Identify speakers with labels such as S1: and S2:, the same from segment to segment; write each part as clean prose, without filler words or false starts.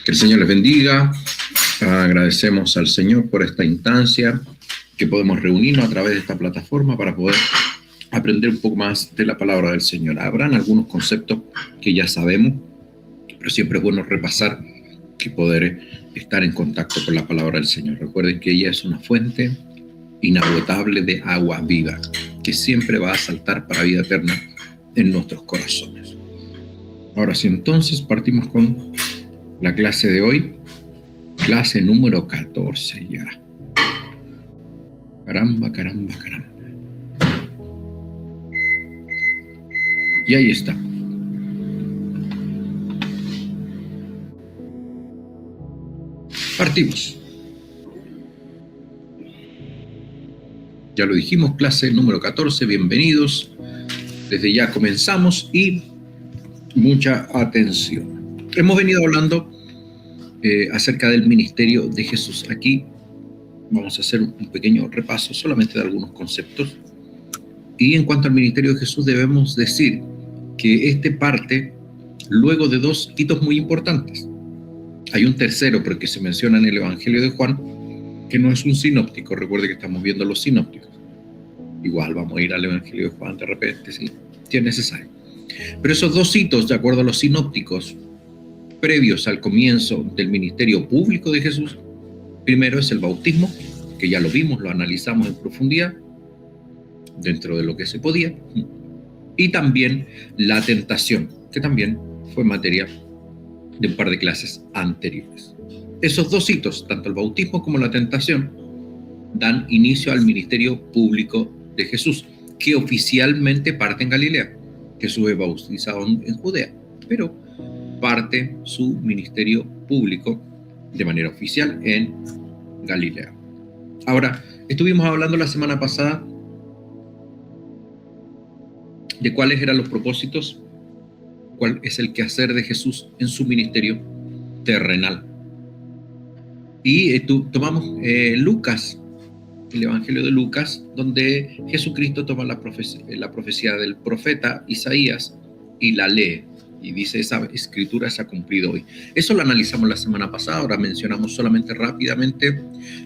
S1: Que el Señor les bendiga. Agradecemos al Señor por esta instancia, que podemos reunirnos a través de esta plataforma para poder aprender un poco más de la palabra del Señor. Habrán algunos conceptos que ya sabemos, pero siempre es bueno repasar y poder estar en contacto con la palabra del Señor. Recuerden que ella es una fuente inagotable de agua viva, que siempre va a saltar para vida eterna en nuestros corazones. Ahora sí, entonces partimos con la clase de hoy, clase número 14 ya. Caramba. Y ahí está. Partimos. Ya lo dijimos, clase número 14, bienvenidos. Desde ya comenzamos y mucha atención. Hemos venido hablando acerca del ministerio de Jesús. Aquí vamos a hacer un pequeño repaso solamente de algunos conceptos. Y en cuanto al ministerio de Jesús, debemos decir que este parte luego de dos hitos muy importantes. Hay un tercero, pero que se menciona en el Evangelio de Juan, que no es un sinóptico. Recuerde que estamos viendo los sinópticos. Igual vamos a ir al Evangelio de Juan de repente, si es necesario. Pero esos dos hitos, de acuerdo a los sinópticos, previos al comienzo del ministerio público de Jesús, primero es el bautismo, que ya lo vimos, lo analizamos en profundidad, dentro de lo que se podía, y también la tentación, que también fue materia de un par de clases anteriores. Esos dos hitos, tanto el bautismo como la tentación, dan inicio al ministerio público de Jesús, que oficialmente parte en Galilea. Jesús es bautizado en Judea, pero parte su ministerio público de manera oficial en Galilea. Ahora, estuvimos hablando la semana pasada de cuáles eran los propósitos, cuál es el quehacer de Jesús en su ministerio terrenal. Y tomamos Lucas, el Evangelio de Lucas, donde Jesucristo toma la profecía del profeta Isaías y la lee. Y dice, esa escritura se ha cumplido hoy. Eso lo analizamos la semana pasada. Ahora mencionamos solamente rápidamente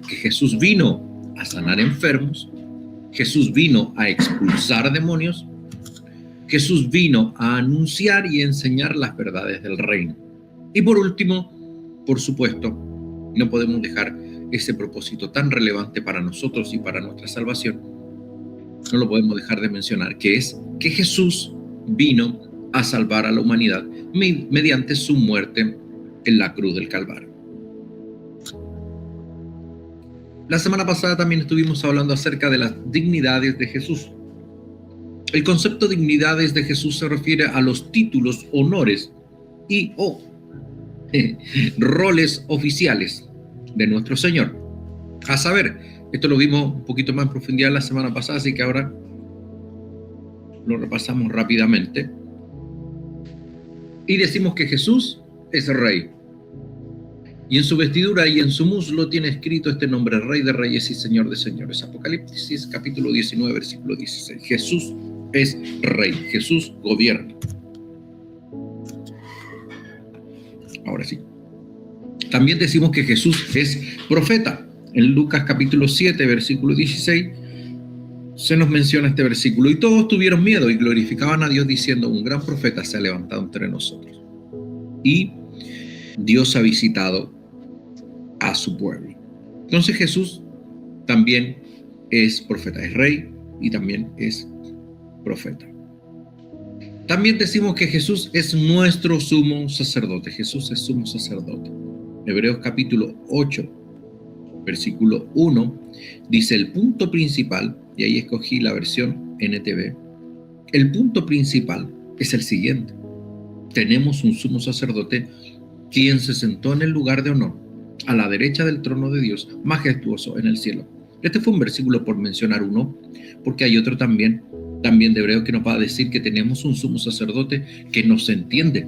S1: que Jesús vino a sanar enfermos, Jesús vino a expulsar demonios, Jesús vino a anunciar y enseñar las verdades del reino. Y por último, por supuesto, no podemos dejar ese propósito tan relevante para nosotros y para nuestra salvación. No lo podemos dejar de mencionar, que es que Jesús vino a salvar a la humanidad mediante su muerte en la cruz del Calvario. La semana pasada también estuvimos hablando acerca de las dignidades de Jesús. El concepto de dignidades de Jesús se refiere a los títulos, honores y roles oficiales de nuestro Señor. A saber, esto lo vimos un poquito más en profundidad la semana pasada, así que ahora lo repasamos rápidamente. Y decimos que Jesús es Rey. Y en su vestidura y en su muslo tiene escrito este nombre: Rey de Reyes y Señor de Señores. Apocalipsis capítulo 19, versículo 16. Jesús es Rey. Jesús gobierna. Ahora sí. También decimos que Jesús es profeta. En Lucas capítulo 7, versículo 16, se nos menciona este versículo. Y todos tuvieron miedo y glorificaban a Dios diciendo: un gran profeta se ha levantado entre nosotros. Y Dios ha visitado a su pueblo. Entonces Jesús también es profeta, es rey y también es profeta. También decimos que Jesús es nuestro sumo sacerdote. Jesús es sumo sacerdote. Hebreos capítulo 8, versículo 1, dice el punto principal, y ahí escogí la versión NTV. El punto principal es el siguiente: tenemos un sumo sacerdote quien se sentó en el lugar de honor a la derecha del trono de Dios, majestuoso en el cielo. Este fue un versículo por mencionar uno, porque hay otro también de Hebreos que nos va a decir que tenemos un sumo sacerdote que nos entiende.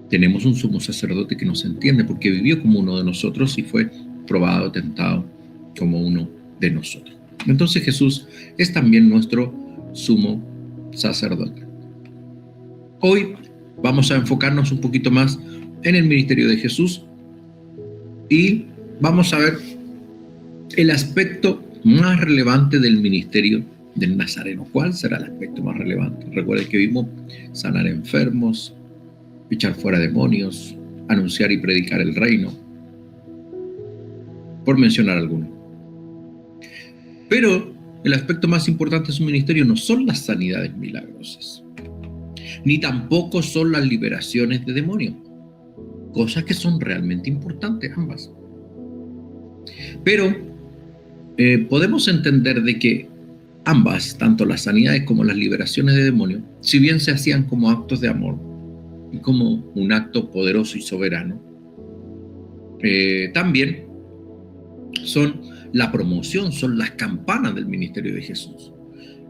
S1: Tenemos un sumo sacerdote que nos entiende porque vivió como uno de nosotros y fue probado, tentado como uno de nosotros. Entonces Jesús es también nuestro sumo sacerdote. Hoy vamos a enfocarnos un poquito más en el ministerio de Jesús y vamos a ver el aspecto más relevante del ministerio del Nazareno. ¿Cuál será el aspecto más relevante? Recuerden que vimos sanar enfermos, echar fuera demonios, anunciar y predicar el reino, por mencionar algunos. Pero el aspecto más importante de su ministerio no son las sanidades milagrosas, ni tampoco son las liberaciones de demonios, cosas que son realmente importantes ambas. Pero podemos entender de que ambas, tanto las sanidades como las liberaciones de demonios, si bien se hacían como actos de amor y como un acto poderoso y soberano, también son la promoción, son las campanas del ministerio de Jesús.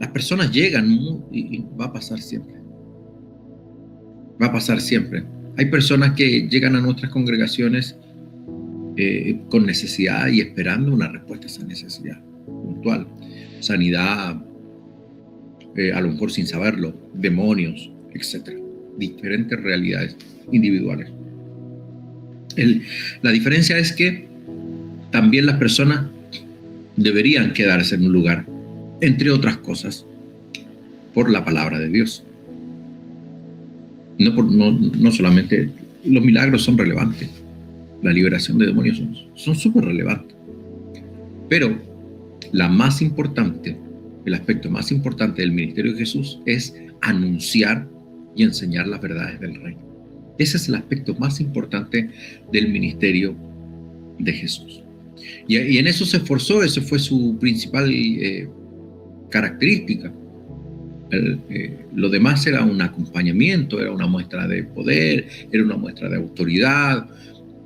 S1: Las personas llegan y va a pasar siempre. Va a pasar siempre. Hay personas que llegan a nuestras congregaciones con necesidad y esperando una respuesta a esa necesidad puntual. Sanidad, a lo mejor sin saberlo, demonios, etc. Diferentes realidades individuales. La diferencia es que también las personas deberían quedarse en un lugar, entre otras cosas, por la palabra de Dios. No solamente los milagros son relevantes, la liberación de demonios son súper relevantes, pero la más importante, el aspecto más importante del ministerio de Jesús es anunciar y enseñar las verdades del reino. Ese es el aspecto más importante del ministerio de Jesús. Y en eso se esforzó, esa fue su principal característica. Lo demás era un acompañamiento, era una muestra de poder, era una muestra de autoridad,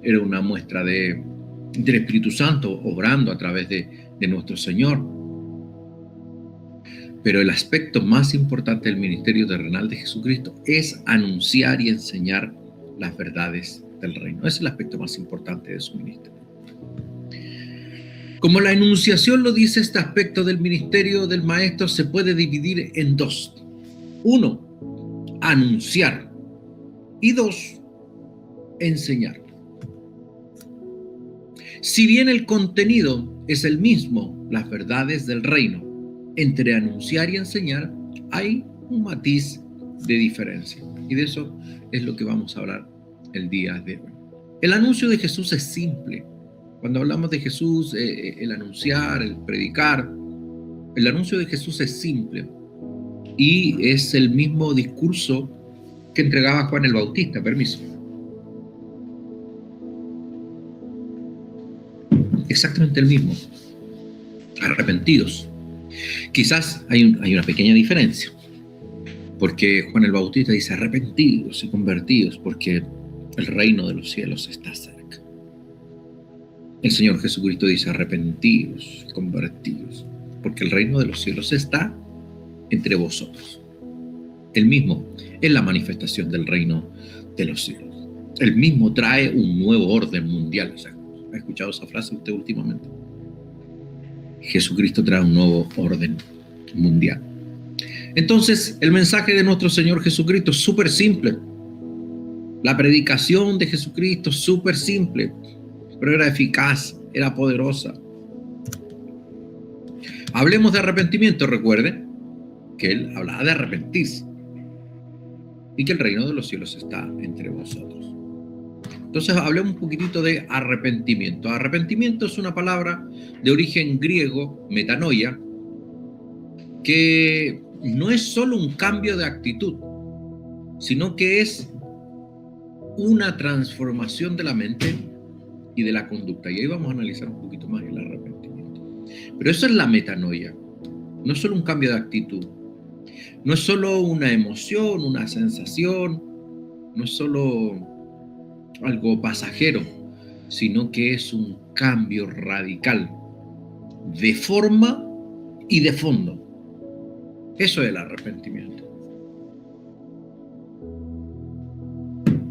S1: era una muestra del Espíritu Santo obrando a través de nuestro Señor. Pero el aspecto más importante del ministerio terrenal de Jesucristo es anunciar y enseñar las verdades del reino. Ese es el aspecto más importante de su ministerio. Como la enunciación lo dice, este aspecto del ministerio del maestro se puede dividir en dos. Uno, anunciar. Y dos, enseñar. Si bien el contenido es el mismo, las verdades del reino, entre anunciar y enseñar hay un matiz de diferencia. Y de eso es lo que vamos a hablar el día de hoy. El anuncio de Jesús es simple. Cuando hablamos de Jesús, el anunciar, el predicar, el anuncio de Jesús es simple y es el mismo discurso que entregaba Juan el Bautista. Permiso. Exactamente el mismo. Arrepentidos. Quizás hay una pequeña diferencia, porque Juan el Bautista dice arrepentidos y convertidos, porque el reino de los cielos está cerca. El Señor Jesucristo dice arrepentidos, convertidos, porque el reino de los cielos está entre vosotros. Él mismo es la manifestación del reino de los cielos. Él mismo trae un nuevo orden mundial. ¿Ha escuchado esa frase usted últimamente? Jesucristo trae un nuevo orden mundial. Entonces, el mensaje de nuestro Señor Jesucristo es súper simple. La predicación de Jesucristo es súper simple, pero era eficaz, era poderosa. Hablemos de arrepentimiento. Recuerden que Él hablaba de arrepentirse y que el reino de los cielos está entre vosotros. Entonces hablemos un poquitito de arrepentimiento. Arrepentimiento es una palabra de origen griego, metanoia, que no es solo un cambio de actitud, sino que es una transformación de la mente y de la conducta. Y ahí vamos a analizar un poquito más el arrepentimiento. Pero eso es la metanoia. No es solo un cambio de actitud. No es solo una emoción, una sensación. No es solo algo pasajero, sino que es un cambio radical de forma y de fondo. Eso es el arrepentimiento.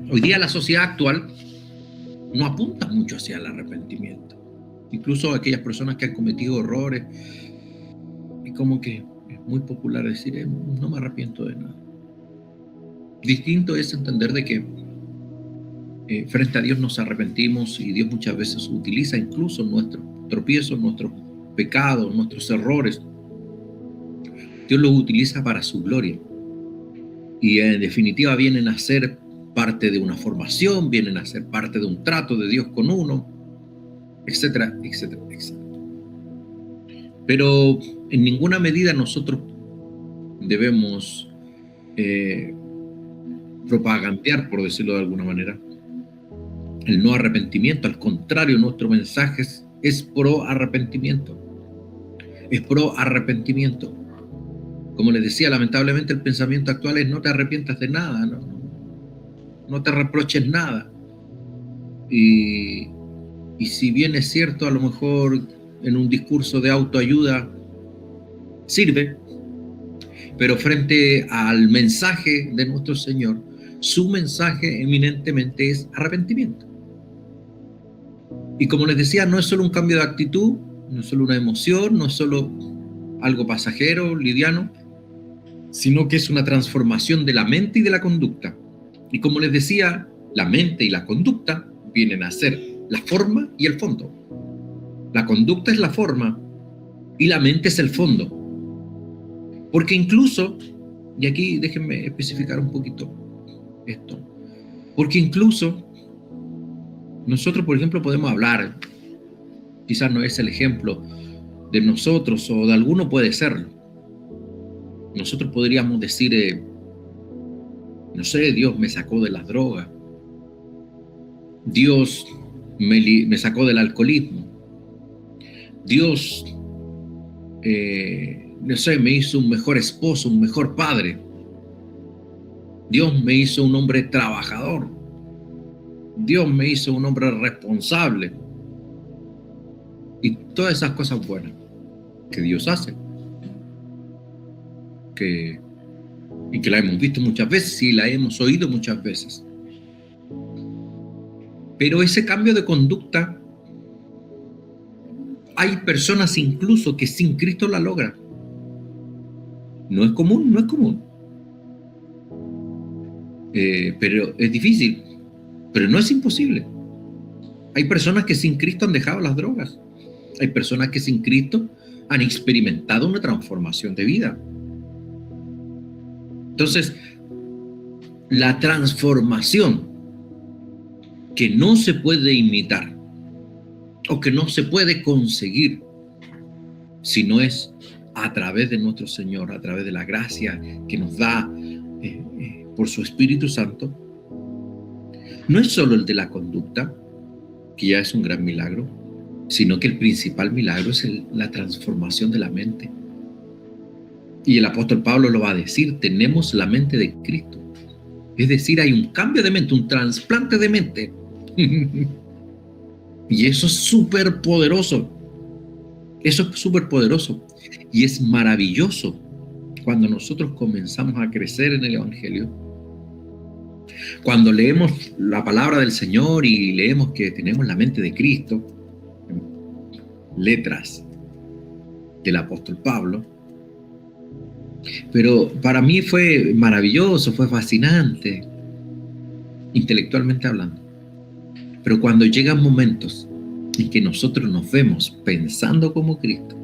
S1: Hoy día la sociedad actual no apunta mucho hacia el arrepentimiento. Incluso aquellas personas que han cometido errores, es como que es muy popular decir, no me arrepiento de nada. Distinto es entender de que frente a Dios nos arrepentimos y Dios muchas veces utiliza incluso nuestros tropiezos, nuestros pecados, nuestros errores. Dios los utiliza para su gloria. Y en definitiva vienen a ser parte de una formación, vienen a ser parte de un trato de Dios con uno, etcétera, etcétera, etcétera. Pero en ninguna medida nosotros debemos propagandear, por decirlo de alguna manera, el no arrepentimiento. Al contrario, nuestro mensaje es pro arrepentimiento. Es pro arrepentimiento. Como les decía, lamentablemente el pensamiento actual es: no te arrepientas de nada, no te reproches nada. Y si bien es cierto, a lo mejor en un discurso de autoayuda sirve, pero frente al mensaje de nuestro Señor, su mensaje eminentemente es arrepentimiento. Y como les decía, no es solo un cambio de actitud, no es solo una emoción, no es solo algo pasajero, liviano, sino que es una transformación de la mente y de la conducta. Y como les decía, la mente y la conducta vienen a ser la forma y el fondo. La conducta es la forma y la mente es el fondo. Porque incluso, y aquí déjenme especificar un poquito esto, porque incluso nosotros, por ejemplo, podemos hablar, quizás no es el ejemplo de nosotros o de alguno, puede serlo. Nosotros podríamos decir, no sé, Dios me sacó de las drogas, Dios me sacó del alcoholismo, Dios, no sé, me hizo un mejor esposo, un mejor padre, Dios me hizo un hombre trabajador, Dios me hizo un hombre responsable, y todas esas cosas buenas que Dios hace, y que la hemos visto muchas veces y la hemos oído muchas veces. Pero ese cambio de conducta, hay personas incluso que sin Cristo la logran. No es común, pero es difícil, pero no es imposible. Hay personas que sin Cristo han dejado las drogas. Hay personas que sin Cristo han experimentado una transformación de vida. Entonces, la transformación que no se puede imitar o que no se puede conseguir si no es a través de nuestro Señor, a través de la gracia que nos da por su Espíritu Santo, no es solo el de la conducta, que ya es un gran milagro, sino que el principal milagro es la transformación de la mente. Y el apóstol Pablo lo va a decir: tenemos la mente de Cristo. Es decir, hay un cambio de mente, un trasplante de mente. Y eso es súper poderoso. Eso es súper poderoso. Y es maravilloso cuando nosotros comenzamos a crecer en el Evangelio. Cuando leemos la palabra del Señor y leemos que tenemos la mente de Cristo, letras del apóstol Pablo. Pero para mí fue maravilloso, fue fascinante, intelectualmente hablando. Pero cuando llegan momentos en que nosotros nos vemos pensando como Cristo,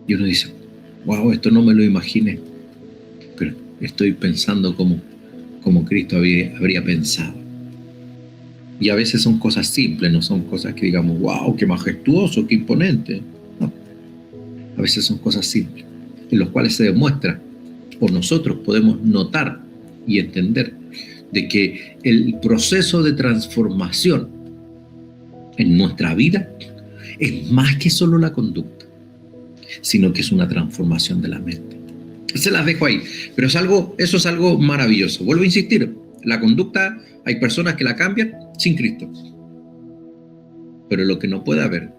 S1: y uno dice: wow, esto no me lo imaginé, pero estoy pensando como Cristo habría pensado. Y a veces son cosas simples, no son cosas que digamos: wow, qué majestuoso, qué imponente. No. A veces son cosas simples, en los cuales se demuestra, o nosotros podemos notar y entender, de que el proceso de transformación en nuestra vida es más que solo la conducta, sino que es una transformación de la mente. Se las dejo ahí, pero eso es algo maravilloso. Vuelvo a insistir, la conducta hay personas que la cambian sin Cristo, pero lo que no puede haber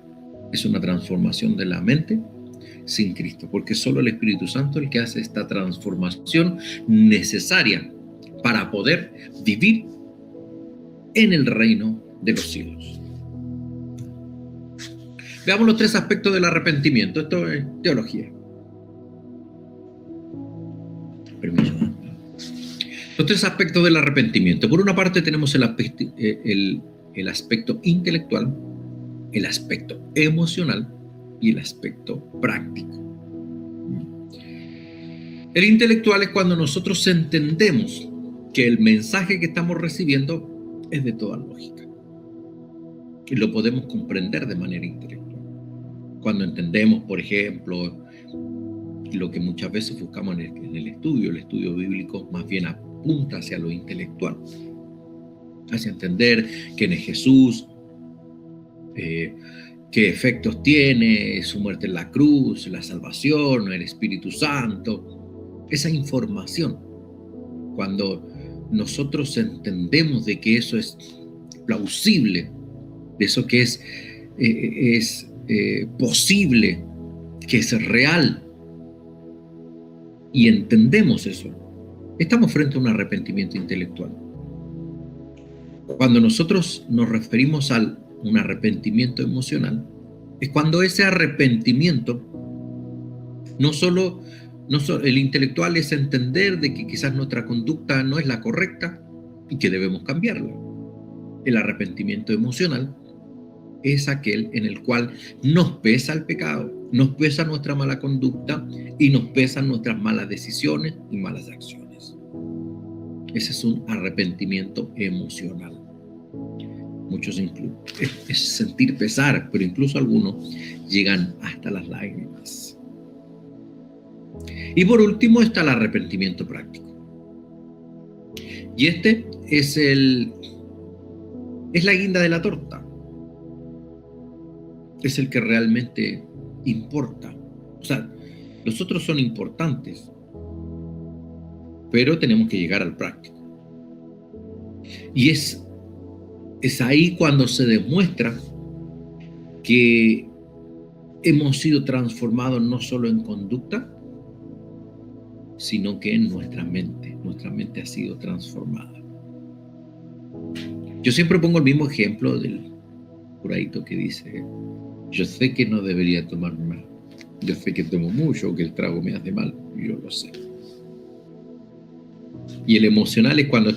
S1: es una transformación de la mente sin Cristo, porque es solo el Espíritu Santo el que hace esta transformación necesaria para poder vivir en el reino de los cielos. Veamos los 3 aspectos del arrepentimiento. Esto es teología. Permiso. Los tres aspectos del arrepentimiento. Por una parte tenemos el aspecto intelectual, el aspecto emocional y el aspecto práctico. El intelectual es cuando nosotros entendemos que el mensaje que estamos recibiendo es de toda lógica y lo podemos comprender de manera intelectual. Cuando entendemos, por ejemplo, lo que muchas veces buscamos en el estudio bíblico más bien apunta hacia lo intelectual, hacia entender quién es Jesús, qué efectos tiene su muerte en la cruz, la salvación, el Espíritu Santo, esa información. Cuando nosotros entendemos de que eso es plausible, de eso que es posible, que es real, y entendemos eso, estamos frente a un arrepentimiento intelectual. Cuando nosotros nos referimos a un arrepentimiento emocional, es cuando ese arrepentimiento no solo el intelectual es entender de que quizás nuestra conducta no es la correcta y que debemos cambiarla. El arrepentimiento emocional es aquel en el cual nos pesa el pecado, nos pesa nuestra mala conducta y nos pesan nuestras malas decisiones y malas acciones. Ese es un arrepentimiento emocional. Muchos es sentir pesar, pero incluso algunos llegan hasta las lágrimas. Y por último está el arrepentimiento práctico. Y este es la guinda de la torta. Es el que realmente importa. O sea, los otros son importantes, pero tenemos que llegar al práctico. Y es ahí cuando se demuestra que hemos sido transformados no solo en conducta, sino que en nuestra mente. Nuestra mente ha sido transformada. Yo siempre pongo el mismo ejemplo del curadito que dice: yo sé que no debería tomar más. Yo sé que tomo mucho, que el trago me hace mal. Yo lo sé. Y el emocional es cuando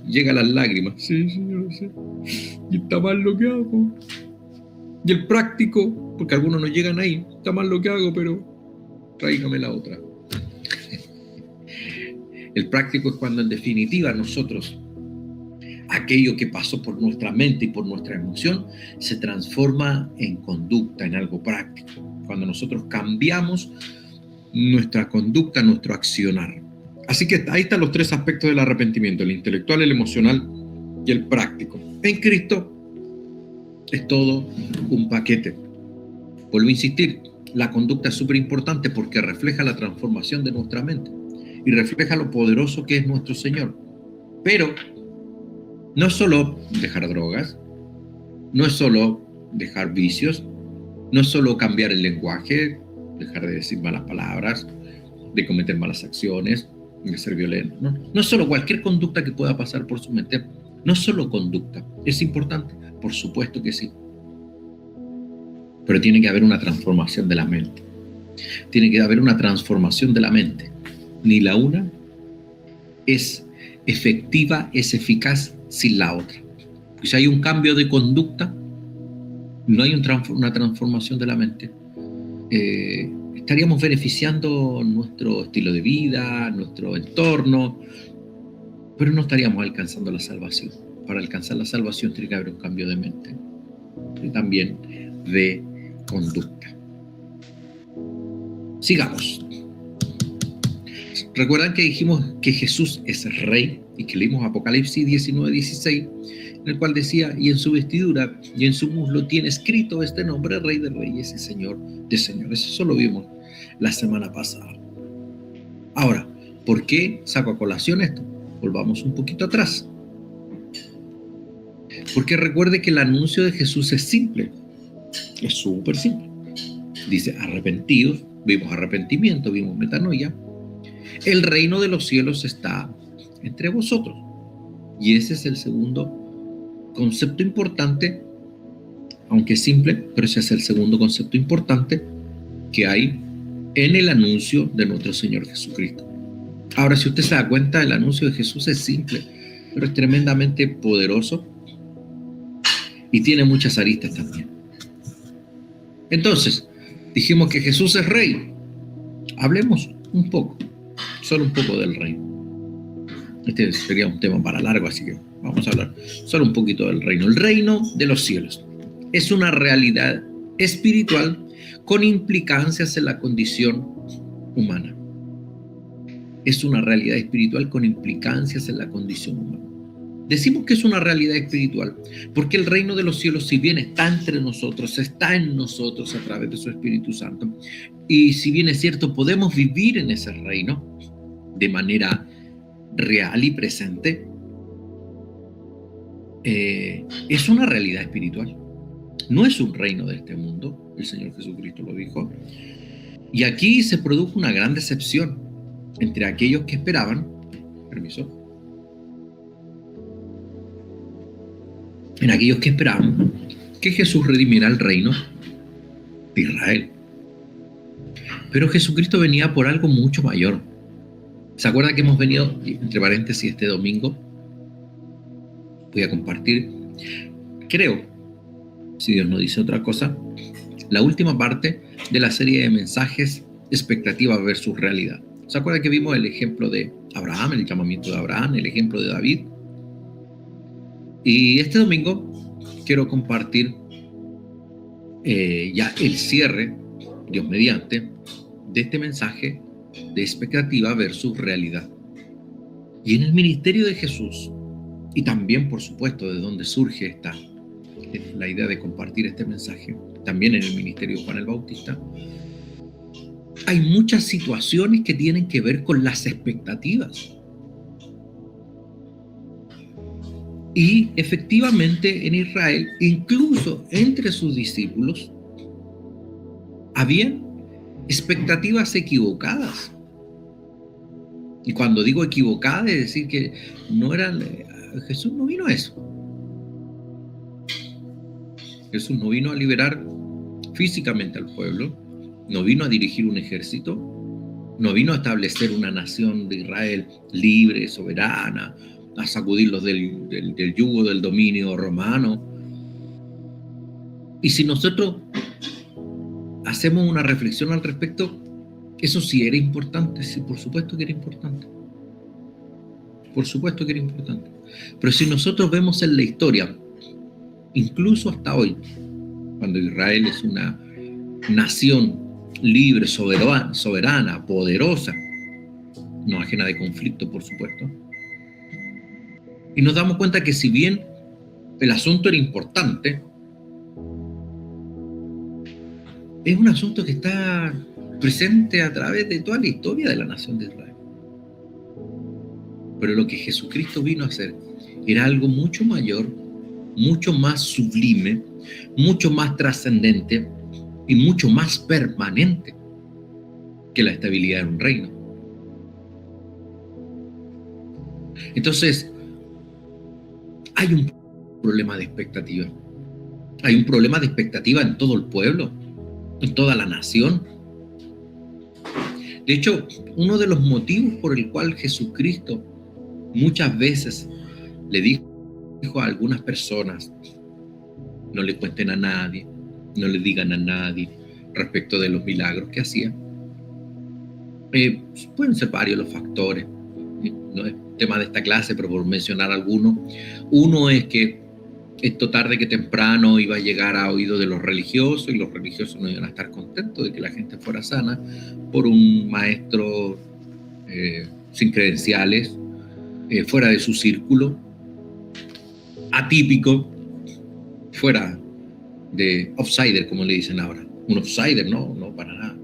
S1: llega a las lágrimas. Sí, yo lo sé. Y está mal lo que hago. Y el práctico, porque algunos no llegan ahí. Está mal lo que hago, pero tráigame la otra. El práctico es cuando en definitiva nosotros, aquello que pasó por nuestra mente y por nuestra emoción, se transforma en conducta, en algo práctico. Cuando nosotros cambiamos nuestra conducta, nuestro accionar. Así que ahí están los tres aspectos del arrepentimiento: el intelectual, el emocional y el práctico. En Cristo es todo un paquete. Vuelvo a insistir, la conducta es súper importante porque refleja la transformación de nuestra mente y refleja lo poderoso que es nuestro Señor. Pero no es solo dejar drogas, no es solo dejar vicios, no es solo cambiar el lenguaje, dejar de decir malas palabras, de cometer malas acciones, de ser violento. No es solo cualquier conducta que pueda pasar por su mente. No es solo conducta. ¿Es importante? Por supuesto que sí. Pero tiene que haber una transformación de la mente. Tiene que haber una transformación de la mente. Ni la una es efectiva, es eficaz sin la otra. Si hay un cambio de conducta, no hay una transformación de la mente, estaríamos beneficiando nuestro estilo de vida, nuestro entorno, pero no estaríamos alcanzando la salvación. Para alcanzar la salvación tiene que haber un cambio de mente y también de conducta. Sigamos. ¿Recuerdan que dijimos que Jesús es rey y que leímos Apocalipsis 19:16, en el cual decía: y en su vestidura y en su muslo tiene escrito este nombre, Rey de Reyes y Señor de Señores? Eso lo vimos la semana pasada. Ahora, ¿por qué saco a colación esto? Volvamos un poquito atrás. Porque recuerde que el anuncio de Jesús es simple, es súper simple. Dice: arrepentidos, vimos arrepentimiento, vimos metanoia. El reino de los cielos está entre vosotros. Y ese es el segundo concepto importante, aunque simple, pero ese es el segundo concepto importante que hay en el anuncio de nuestro Señor Jesucristo. Ahora, si usted se da cuenta, el anuncio de Jesús es simple, pero es tremendamente poderoso y tiene muchas aristas también. Entonces, dijimos que Jesús es rey. Hablemos un poco, solo un poco del reino. Este sería un tema para largo, así que vamos a hablar solo un poquito del reino. El reino de los cielos es una realidad espiritual con implicancias en la condición humana. Es una realidad espiritual con implicancias en la condición humana. Decimos que es una realidad espiritual porque el reino de los cielos, si bien está entre nosotros, está en nosotros a través de su Espíritu Santo, y si bien es cierto, podemos vivir en ese reino de manera real y presente, es una realidad espiritual. No es un reino de este mundo, el Señor Jesucristo lo dijo. Y aquí se produjo una gran decepción entre aquellos que esperaban, en aquellos que esperaban que Jesús redimiera el reino de Israel. Pero Jesucristo venía por algo mucho mayor. ¿Se acuerda que hemos venido, entre paréntesis, este domingo? Voy a compartir, creo, si Dios no dice otra cosa, la última parte de la serie de mensajes expectativa versus realidad. ¿Se acuerda que vimos el ejemplo de Abraham, el llamamiento de Abraham, el ejemplo de David? Y este domingo quiero compartir ya el cierre, Dios mediante, de este mensaje de expectativa versus realidad. Y en el ministerio de Jesús, y también por supuesto de donde surge la idea de compartir este mensaje, también en el ministerio de Juan el Bautista, hay muchas situaciones que tienen que ver con las expectativas. Y efectivamente en Israel, incluso entre sus discípulos, habían expectativas equivocadas. Y cuando digo equivocada, es decir que Jesús no vino a eso. Jesús no vino a liberar físicamente al pueblo, no vino a dirigir un ejército, no vino a establecer una nación de Israel libre, soberana, a sacudirlos del yugo del dominio romano. Y si nosotros hacemos una reflexión al respecto, eso sí era importante, sí, por supuesto que era importante. Por supuesto que era importante. Pero si nosotros vemos en la historia, incluso hasta hoy, cuando Israel es una nación libre, soberana, poderosa, no ajena de conflicto, por supuesto, y nos damos cuenta que si bien el asunto era importante, es un asunto que está presente a través de toda la historia de la nación de Israel. Pero lo que Jesucristo vino a hacer era algo mucho mayor, mucho más sublime, mucho más trascendente y mucho más permanente que la estabilidad de un reino. Entonces, hay un problema de expectativa. Hay un problema de expectativa en todo el pueblo, en toda la nación. De hecho, uno de los motivos por el cual Jesucristo muchas veces le dijo a algunas personas: no le cuenten a nadie, no le digan a nadie respecto de los milagros que hacía. Pueden ser varios los factores, no es tema de esta clase, pero por mencionar algunos. Uno es que esto tarde que temprano iba a llegar a oídos de los religiosos, y los religiosos no iban a estar contentos de que la gente fuera sana por un maestro sin credenciales, fuera de su círculo, atípico, fuera de outsider, como le dicen ahora. Un outsider, no para nada,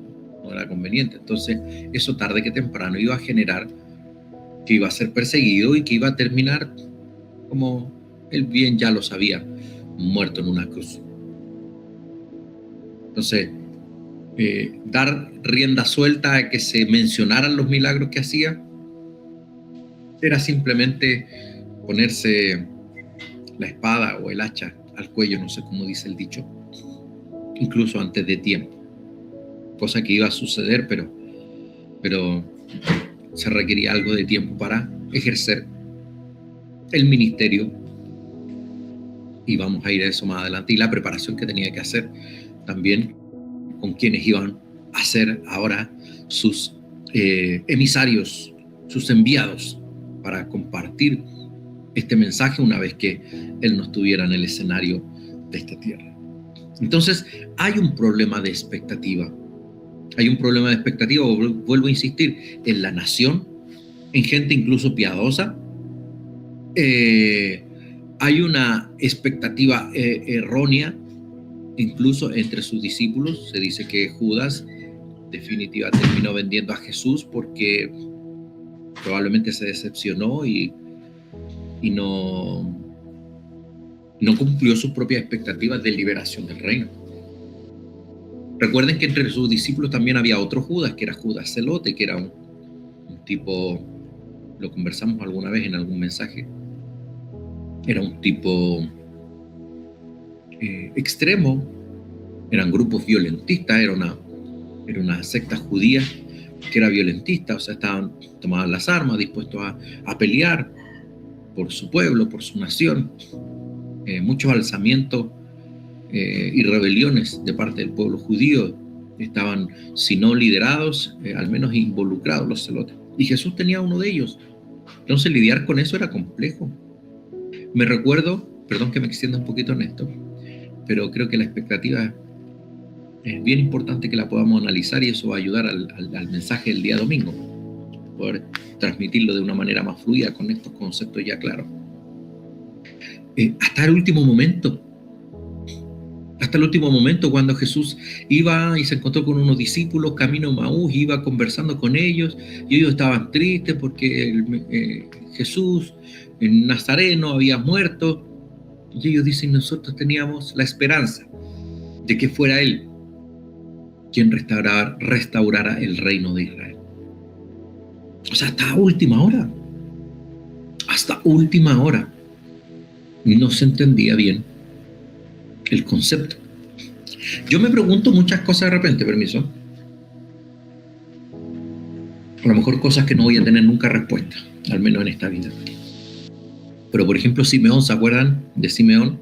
S1: no era conveniente. Entonces, eso tarde que temprano iba a generar que iba a ser perseguido y que iba a terminar, como él bien ya lo sabía, muerto en una cruz. Entonces, dar rienda suelta a que se mencionaran los milagros que hacía era simplemente ponerse la espada o el hacha al cuello, no sé cómo dice el dicho, incluso antes de tiempo, cosa que iba a suceder, pero se requería algo de tiempo para ejercer el ministerio, y vamos a ir a eso más adelante, y la preparación que tenía que hacer también con quienes iban a ser ahora sus emisarios, sus enviados para compartir este mensaje una vez que él no estuviera en el escenario de esta tierra. Entonces hay un problema de expectativa. Hay un problema de expectativa, vuelvo a insistir, en la nación, en gente incluso piadosa. Hay una expectativa errónea, incluso entre sus discípulos. Se dice que Judas definitiva terminó vendiendo a Jesús porque probablemente se decepcionó y no cumplió sus propias expectativas de liberación del reino. Recuerden que entre sus discípulos también había otro Judas, que era Judas Celote, que era un tipo, lo conversamos alguna vez en algún mensaje, era un tipo extremo, eran grupos violentistas, era una secta judía que era violentista, o sea, tomaban las armas, dispuestos a pelear por su pueblo, por su nación. Muchos alzamientos y rebeliones de parte del pueblo judío estaban, si no liderados, al menos involucrados los celotes. Y Jesús tenía uno de ellos. Entonces lidiar con eso era complejo. Me recuerdo, perdón que me extienda un poquito en esto, pero creo que la expectativa es bien importante que la podamos analizar, y eso va a ayudar al mensaje del día domingo, poder transmitirlo de una manera más fluida con estos conceptos ya claros. Hasta el último momento, cuando Jesús iba y se encontró con unos discípulos camino a Maús, iba conversando con ellos, y ellos estaban tristes porque Jesús, el Nazareno, había muerto, y ellos dicen: nosotros teníamos la esperanza de que fuera Él quien restaurara el reino de Israel. O sea, hasta última hora, no se entendía bien el concepto. Yo me pregunto muchas cosas de repente, permiso. A lo mejor cosas que no voy a tener nunca respuesta, al menos en esta vida. Pero por ejemplo, Simeón, ¿se acuerdan de Simeón?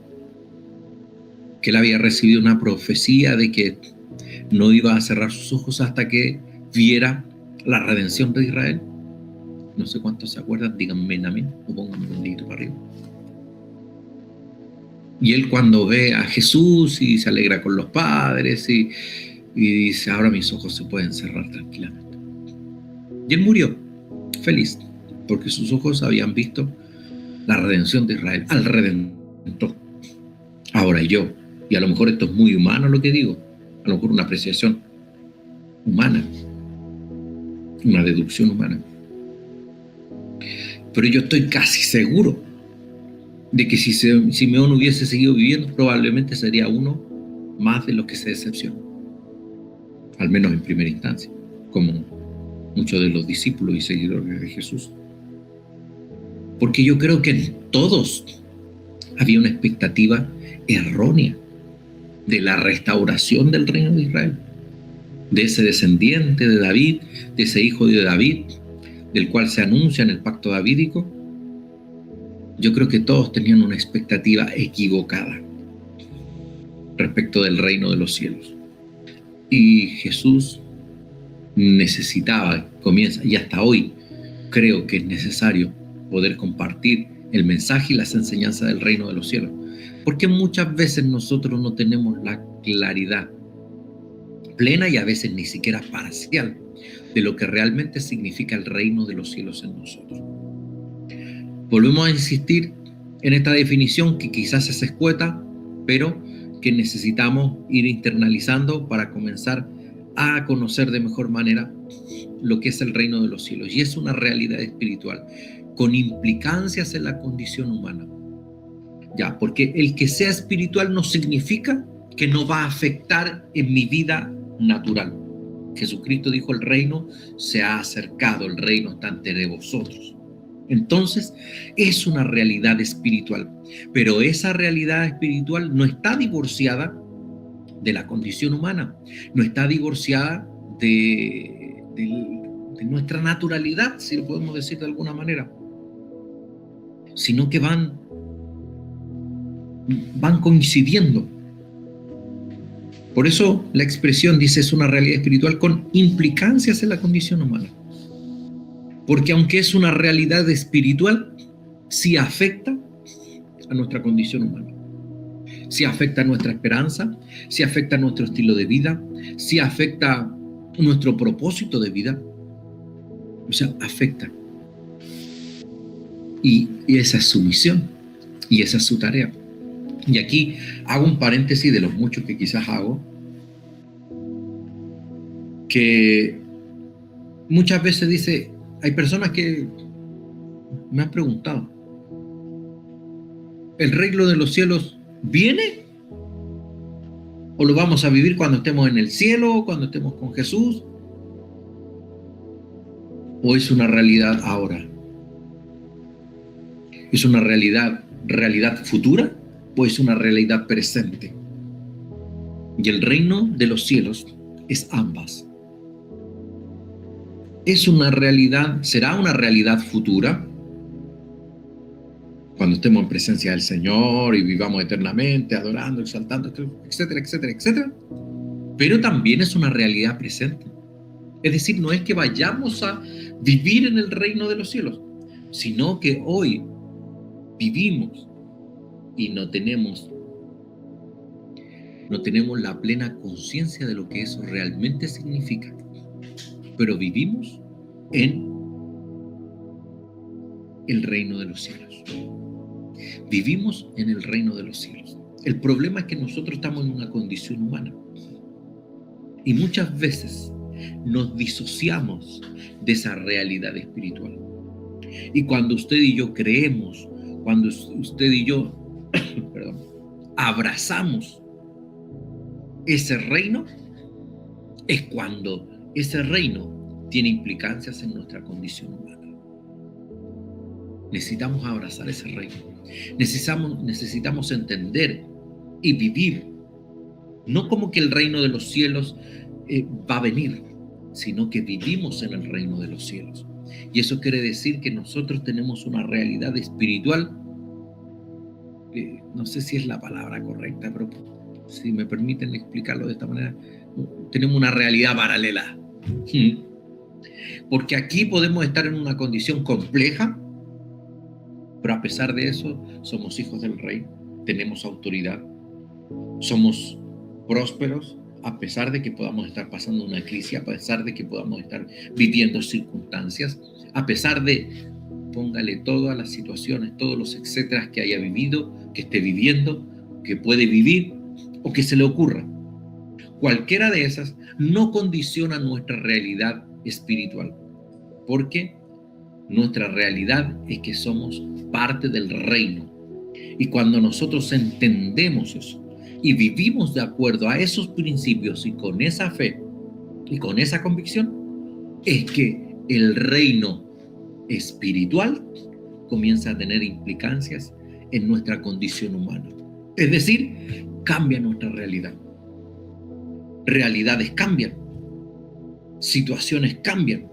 S1: Que él había recibido una profecía de que no iba a cerrar sus ojos hasta que viera la redención de Israel. No sé cuántos se acuerdan, díganme amén o pónganme un dedito para arriba. Y él, cuando ve a Jesús y se alegra con los padres y dice: ahora mis ojos se pueden cerrar tranquilamente. Y él murió feliz porque sus ojos habían visto la redención de Israel, al Redentor. Ahora yo, y a lo mejor esto es muy humano lo que digo, a lo mejor una apreciación humana, una deducción humana, pero yo estoy casi seguro de que si Simeón hubiese seguido viviendo, probablemente sería uno más de los que se decepcionó, al menos en primera instancia, como muchos de los discípulos y seguidores de Jesús. Porque yo creo que en todos había una expectativa errónea de la restauración del reino de Israel, de ese descendiente de David, de ese hijo de David, del cual se anuncia en el pacto davídico. Yo creo que todos tenían una expectativa equivocada respecto del reino de los cielos. Y Jesús comienza, y hasta hoy creo que es necesario poder compartir el mensaje y las enseñanzas del reino de los cielos, porque muchas veces nosotros no tenemos la claridad plena, y a veces ni siquiera parcial, de lo que realmente significa el reino de los cielos en nosotros. Volvemos a insistir en esta definición que quizás es escueta, pero que necesitamos ir internalizando para comenzar a conocer de mejor manera lo que es el reino de los cielos. Y es una realidad espiritual con implicancias en la condición humana. Ya, porque el que sea espiritual no significa que no va a afectar en mi vida natural. Jesucristo dijo: el reino se ha acercado, el reino está ante vosotros. Entonces es una realidad espiritual, pero esa realidad espiritual no está divorciada de la condición humana, no está divorciada de en nuestra naturalidad, si lo podemos decir de alguna manera, sino que van coincidiendo. Por eso la expresión dice es una realidad espiritual con implicancias en la condición humana. Porque aunque es una realidad espiritual, sí afecta a nuestra condición humana. Sí afecta a nuestra esperanza, sí afecta a nuestro estilo de vida, sí afecta a nuestro propósito de vida. O sea, afecta. Y esa es su misión, y esa es su tarea. Y aquí hago un paréntesis de los muchos que quizás hago, que muchas veces dice, hay personas que me han preguntado, ¿el reino de los cielos viene? ¿O lo vamos a vivir cuando estemos en el cielo, cuando estemos con Jesús? ¿O es una realidad ahora? ¿Es una realidad futura o es una realidad presente? Y el reino de los cielos es ambas. Es una realidad, será una realidad futura cuando estemos en presencia del Señor y vivamos eternamente adorando, exaltando, etcétera, etcétera, etcétera. Pero también es una realidad presente. Es decir, no es que vayamos a vivir en el reino de los cielos, sino que hoy vivimos y no tenemos la plena conciencia de lo que eso realmente significa, pero vivimos en el reino de los cielos. Vivimos en el reino de los cielos. El problema es que nosotros estamos en una condición humana y muchas veces nos disociamos de esa realidad espiritual. Y cuando usted y yo creemos, cuando usted y yo abrazamos ese reino, es cuando ese reino tiene implicancias en nuestra condición humana. Necesitamos abrazar ese reino. Necesitamos entender y vivir, no como que el reino de los cielos va a venir, sino que vivimos en el reino de los cielos. Y eso quiere decir que nosotros tenemos una realidad espiritual, no sé si es la palabra correcta, pero si me permiten explicarlo de esta manera, tenemos una realidad paralela. Porque aquí podemos estar en una condición compleja, pero a pesar de eso somos hijos del Rey, tenemos autoridad, somos prósperos, a pesar de que podamos estar pasando una crisis, a pesar de que podamos estar viviendo circunstancias, a pesar de, póngale todas las situaciones, todos los etcétera que haya vivido, que esté viviendo, que puede vivir o que se le ocurra. Cualquiera de esas no condiciona nuestra realidad espiritual, porque nuestra realidad es que somos parte del reino. Y cuando nosotros entendemos eso y vivimos de acuerdo a esos principios y con esa fe y con esa convicción, es que el reino espiritual comienza a tener implicancias en nuestra condición humana. Es decir, cambia nuestra realidad. Realidades cambian, situaciones cambian.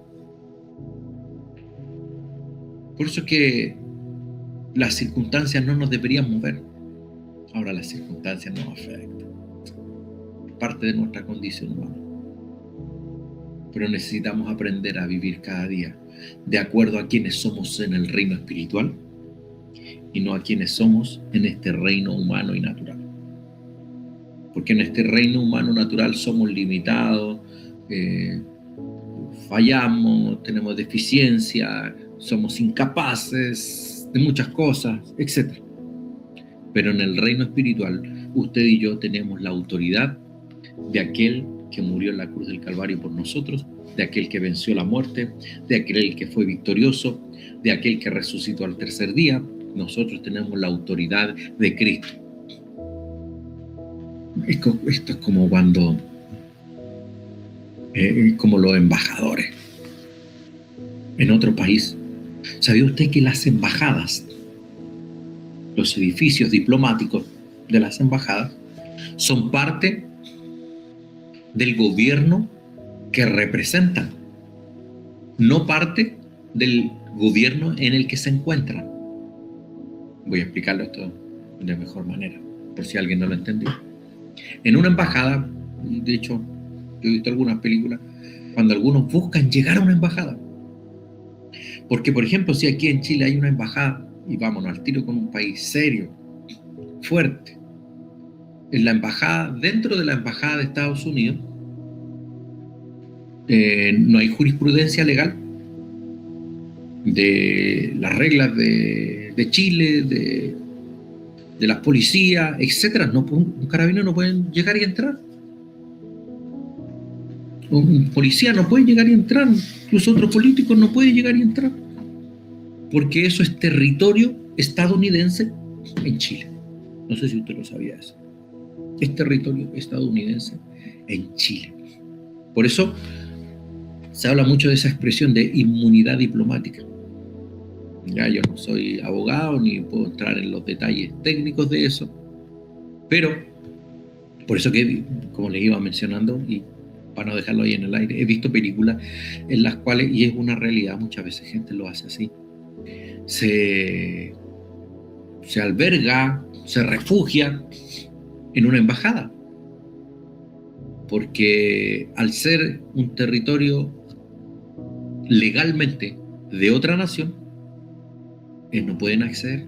S1: Por eso es que las circunstancias no nos deberían mover. Ahora las circunstancias nos afectan. Parte de nuestra condición humana. Pero necesitamos aprender a vivir cada día de acuerdo a quienes somos en el reino espiritual y no a quienes somos en este reino humano y natural. Porque en este reino humano natural somos limitados, fallamos, tenemos deficiencia, somos incapaces de muchas cosas, etc. Pero en el reino espiritual, usted y yo tenemos la autoridad de aquel que murió en la cruz del Calvario por nosotros, de aquel que venció la muerte, de aquel que fue victorioso, de aquel que resucitó al tercer día. Nosotros tenemos la autoridad de Cristo. Esto es como cuando, como los embajadores en otro país. ¿Sabía usted que las embajadas, los edificios diplomáticos de las embajadas, son parte del gobierno que representan? no parte del gobierno en el que se encuentran. Voy a explicarlo esto de mejor manera, por si alguien no lo entendió. En una embajada, de hecho, yo he visto algunas películas, cuando algunos buscan llegar a una embajada. Porque, por ejemplo, si aquí en Chile hay una embajada, y vámonos al tiro con un país serio, fuerte, en la embajada, dentro de la embajada de Estados Unidos, no hay jurisprudencia legal de las reglas de Chile, de las policías, etcétera. No, un carabinero no puede llegar y entrar. Un policía no puede llegar y entrar. Incluso otros políticos no pueden llegar y entrar. Porque eso es territorio estadounidense en Chile. No sé si usted lo sabía eso. Es territorio estadounidense en Chile. Por eso se habla mucho de esa expresión de inmunidad diplomática. Ya, yo no soy abogado ni puedo entrar en los detalles técnicos de eso, pero por eso que, como les iba mencionando, y para no dejarlo ahí en el aire, he visto películas en las cuales, y es una realidad, muchas veces gente lo hace así, se alberga, se refugia en una embajada, porque al ser un territorio legalmente de otra nación, no pueden acceder.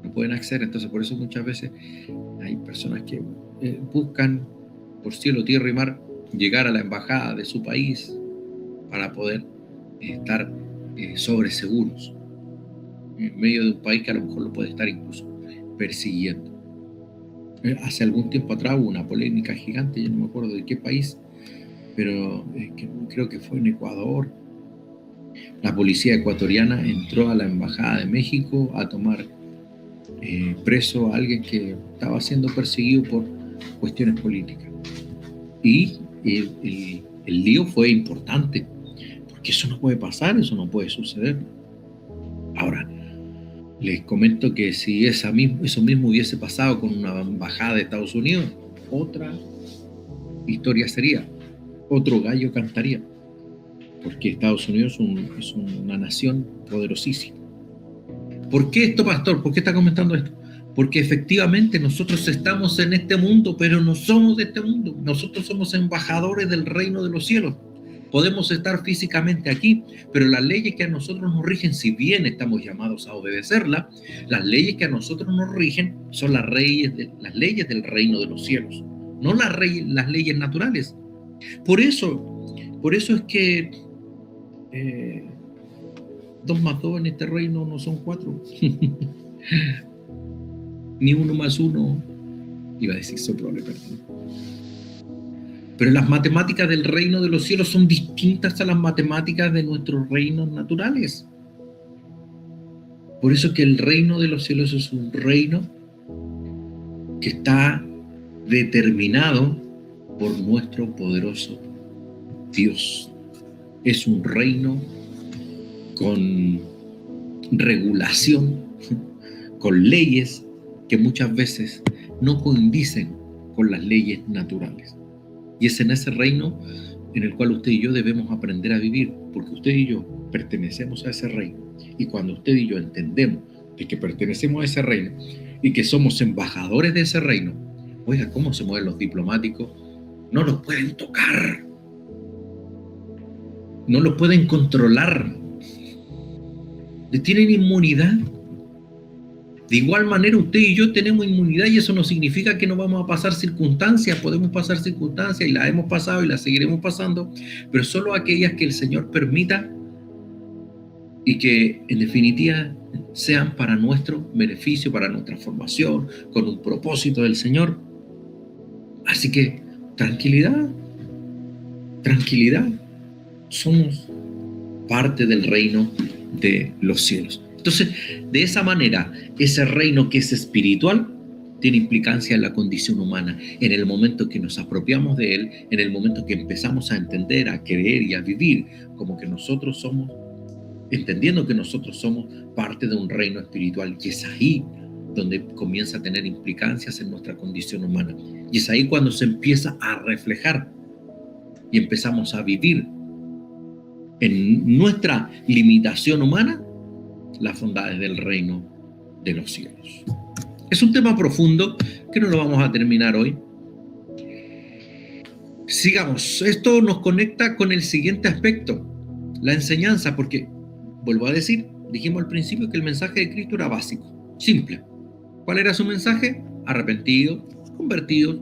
S1: Entonces por eso muchas veces hay personas que buscan por cielo, tierra y mar llegar a la embajada de su país para poder estar sobreseguros en medio de un país que a lo mejor lo puede estar incluso persiguiendo. Hace algún tiempo atrás hubo una polémica gigante, yo no me acuerdo de qué país, pero creo que fue en Ecuador. La policía ecuatoriana entró a la embajada de México a tomar preso a alguien que estaba siendo perseguido por cuestiones políticas. Y el lío fue importante, porque eso no puede pasar, eso no puede suceder. Ahora, les comento que si eso mismo hubiese pasado con una embajada de Estados Unidos, otra historia sería, otro gallo cantaría, porque Estados Unidos es una nación poderosísima. ¿Por qué esto, pastor? ¿Por qué está comentando esto? Porque efectivamente nosotros estamos en este mundo, pero no somos de este mundo. Nosotros somos embajadores del reino de los cielos. Podemos estar físicamente aquí, pero las leyes que a nosotros nos rigen, si bien estamos llamados a obedecerlas, las leyes que a nosotros nos rigen son las leyes del reino de los cielos, no las leyes naturales. Por eso es que 2 más 2 en este reino no son 4. Ni 1 más 1, iba a decir soprole, perdón. Pero las matemáticas del reino de los cielos son distintas a las matemáticas de nuestros reinos naturales. Por eso que el reino de los cielos es un reino que está determinado por nuestro poderoso Dios. Es un reino con regulación, con leyes que muchas veces no condicen con las leyes naturales. Y es en ese reino en el cual usted y yo debemos aprender a vivir, porque usted y yo pertenecemos a ese reino. Y cuando usted y yo entendemos de que pertenecemos a ese reino y que somos embajadores de ese reino, oiga, ¿cómo se mueven los diplomáticos? No los pueden tocar, no los pueden controlar, les tienen inmunidad. De igual manera, usted y yo tenemos inmunidad y eso no significa que no vamos a pasar circunstancias. Podemos pasar circunstancias y las hemos pasado y las seguiremos pasando, pero solo aquellas que el Señor permita y que en definitiva sean para nuestro beneficio, para nuestra formación, con un propósito del Señor. Así que tranquilidad, somos parte del reino de los cielos. Entonces, de esa manera, ese reino que es espiritual tiene implicancia en la condición humana. En el momento que nos apropiamos de él, en el momento que empezamos a entender, a creer y a vivir como que nosotros somos, entendiendo que nosotros somos parte de un reino espiritual, y es ahí donde comienza a tener implicancias en nuestra condición humana. Y es ahí cuando se empieza a reflejar y empezamos a vivir en nuestra limitación humana las bondades del reino de los cielos. Es un tema profundo que no lo vamos a terminar hoy. Sigamos. Esto nos conecta con el siguiente aspecto, la enseñanza, porque, vuelvo a decir, dijimos al principio que el mensaje de Cristo era básico, simple. ¿Cuál era su mensaje? Arrepentidos, convertidos,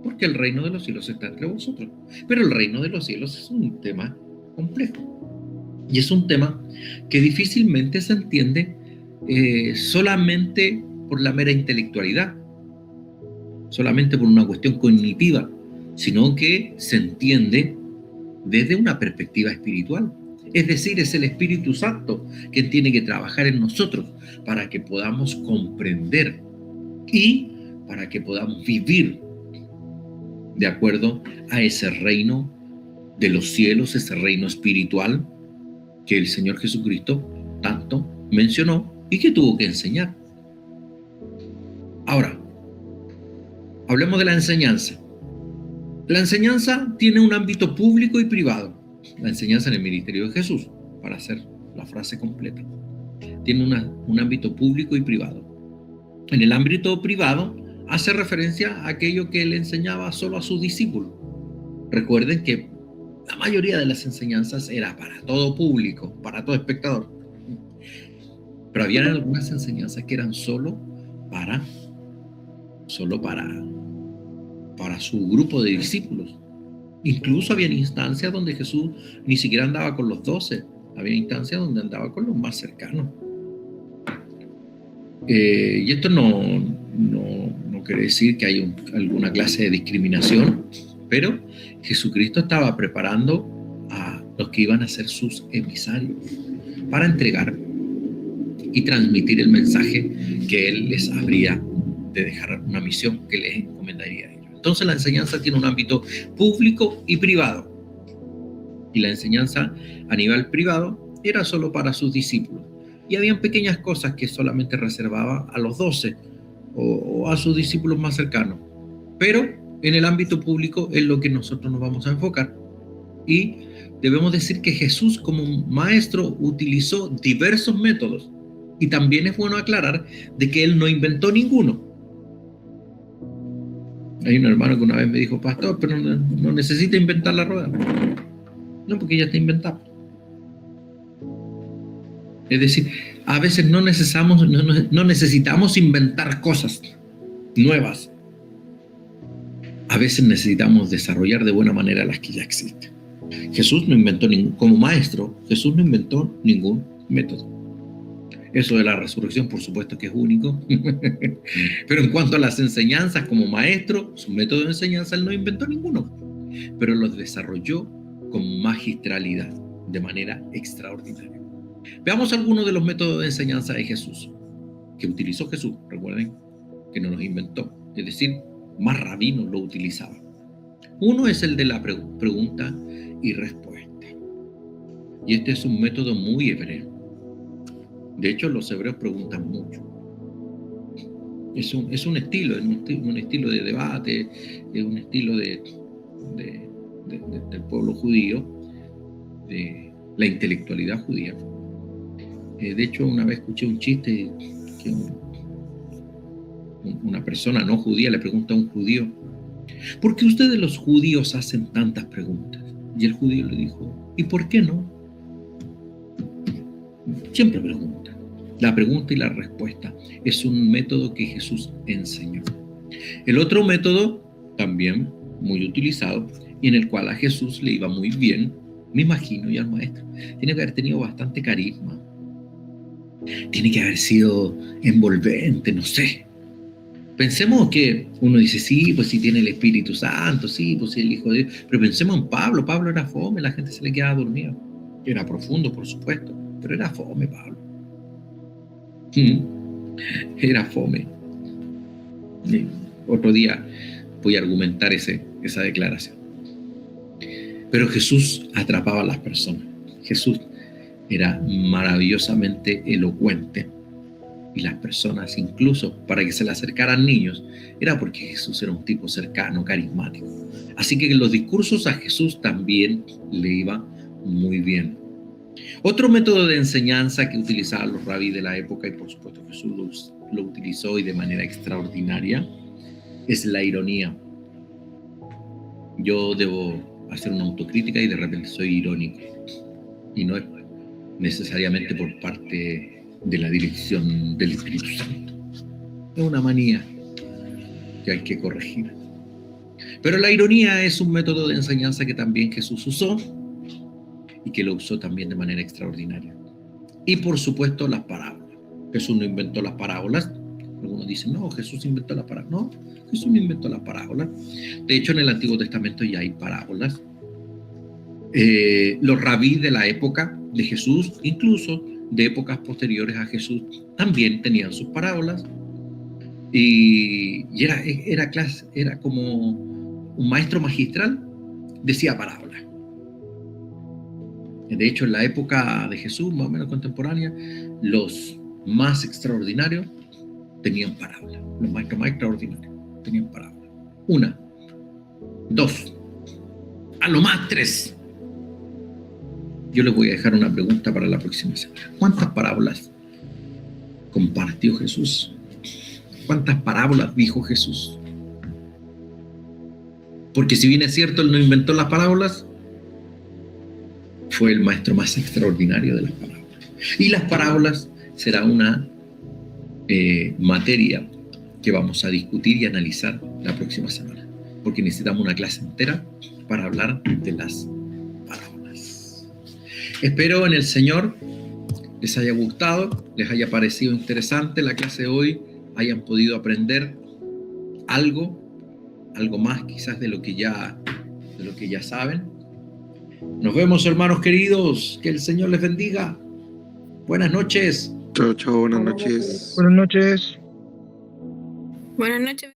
S1: porque el reino de los cielos está entre vosotros. Pero el reino de los cielos es un tema complejo. Y es un tema que difícilmente se entiende solamente por la mera intelectualidad, solamente por una cuestión cognitiva, sino que se entiende desde una perspectiva espiritual. Es decir, es el Espíritu Santo quien tiene que trabajar en nosotros para que podamos comprender y para que podamos vivir de acuerdo a ese reino de los cielos, ese reino espiritual que el Señor Jesucristo tanto mencionó y que tuvo que enseñar. Ahora, hablemos de la enseñanza. La enseñanza tiene un ámbito público y privado. La enseñanza en el ministerio de Jesús, para hacer la frase completa, tiene un ámbito público y privado. En el ámbito privado hace referencia a aquello que él enseñaba solo a sus discípulos. Recuerden que la mayoría de las enseñanzas era para todo público, para todo espectador. Pero había algunas enseñanzas que eran solo para su grupo de discípulos. Incluso había instancias donde Jesús ni siquiera andaba con los 12, había instancias donde andaba con los más cercanos. Y esto no quiere decir que haya alguna clase de discriminación, pero Jesucristo estaba preparando a los que iban a ser sus emisarios para entregar y transmitir el mensaje que Él les habría de dejar, una misión que les encomendaría a ellos. Entonces la enseñanza tiene un ámbito público y privado. Y la enseñanza a nivel privado era solo para sus discípulos. Y habían pequeñas cosas que solamente reservaba a los 12 o a sus discípulos más cercanos. Pero en el ámbito público es lo que nosotros nos vamos a enfocar. Y debemos decir que Jesús como maestro utilizó diversos métodos. Y también es bueno aclarar de que Él no inventó ninguno. Hay un hermano que una vez me dijo, pastor, pero no necesita inventar la rueda. No, porque ya está inventada. Es decir, a veces no necesitamos inventar cosas nuevas. A veces necesitamos desarrollar de buena manera las que ya existen. Jesús no inventó como maestro, Jesús no inventó ningún método. Eso de la resurrección, por supuesto que es único. Pero en cuanto a las enseñanzas como maestro, su método de enseñanza, él no inventó ninguno. Pero los desarrolló con magistralidad, de manera extraordinaria. Veamos algunos de los métodos de enseñanza de Jesús, que utilizó Jesús. Recuerden que no los inventó. Es decir, más rabinos lo utilizaban. Uno es el de la pregunta y respuesta. Y este es un método muy hebreo. De hecho, los hebreos preguntan mucho. Es un estilo, un estilo de debate, es un estilo del pueblo judío, de la intelectualidad judía. De hecho, una vez escuché un chiste que una persona no judía le pregunta a un judío, ¿por qué ustedes los judíos hacen tantas preguntas? Y el judío le dijo, ¿y por qué no? Siempre pregunta. La pregunta y la respuesta es un método que Jesús enseñó. El otro método, también muy utilizado, y en el cual a Jesús le iba muy bien, me imagino, y al maestro, tiene que haber tenido bastante carisma. Tiene que haber sido envolvente, no sé. Pensemos que uno dice, sí, pues sí tiene el Espíritu Santo, sí, pues sí el Hijo de Dios. Pero pensemos en Pablo. Pablo era fome, la gente se le quedaba dormida. Era profundo, por supuesto, pero era fome Pablo. Era fome. Otro día voy a argumentar esa declaración. Pero Jesús atrapaba a las personas. Jesús era maravillosamente elocuente. Y las personas, incluso para que se le acercaran niños, era porque Jesús era un tipo cercano, carismático. Así que en los discursos a Jesús también le iba muy bien. Otro método de enseñanza que utilizaban los rabís de la época, y por supuesto Jesús lo utilizó y de manera extraordinaria, es la ironía. Yo debo hacer una autocrítica y de repente soy irónico. Y no es necesariamente por parte de la dirección del Espíritu Santo. Es una manía que hay que corregir. Pero la ironía es un método de enseñanza que también Jesús usó y que lo usó también de manera extraordinaria. Y por supuesto las parábolas. Jesús no inventó las parábolas. Algunos dicen, no, Jesús inventó las parábolas. No, Jesús no inventó las parábolas. De hecho, en el Antiguo Testamento ya hay parábolas. Los rabís de la época de Jesús, incluso de épocas posteriores a Jesús, también tenían sus parábolas. Y era como un maestro magistral, decía parábolas. De hecho, en la época de Jesús, más o menos contemporánea, los más extraordinarios tenían parábolas. Los maestros más extraordinarios tenían parábolas. 1, 2, a lo más 3. Yo les voy a dejar una pregunta para la próxima semana. ¿Cuántas parábolas compartió Jesús? ¿Cuántas parábolas dijo Jesús? Porque si bien es cierto, él no inventó las parábolas, fue el maestro más extraordinario de las parábolas. Y las parábolas será una materia que vamos a discutir y analizar la próxima semana, porque necesitamos una clase entera para hablar de las parábolas. Espero en el Señor les haya gustado, les haya parecido interesante la clase de hoy, hayan podido aprender algo más quizás de lo que ya saben. Nos vemos, hermanos queridos, que el Señor les bendiga. Buenas noches.
S2: Chao, chao, buenas noches.
S3: Buenas noches.
S4: Buenas noches.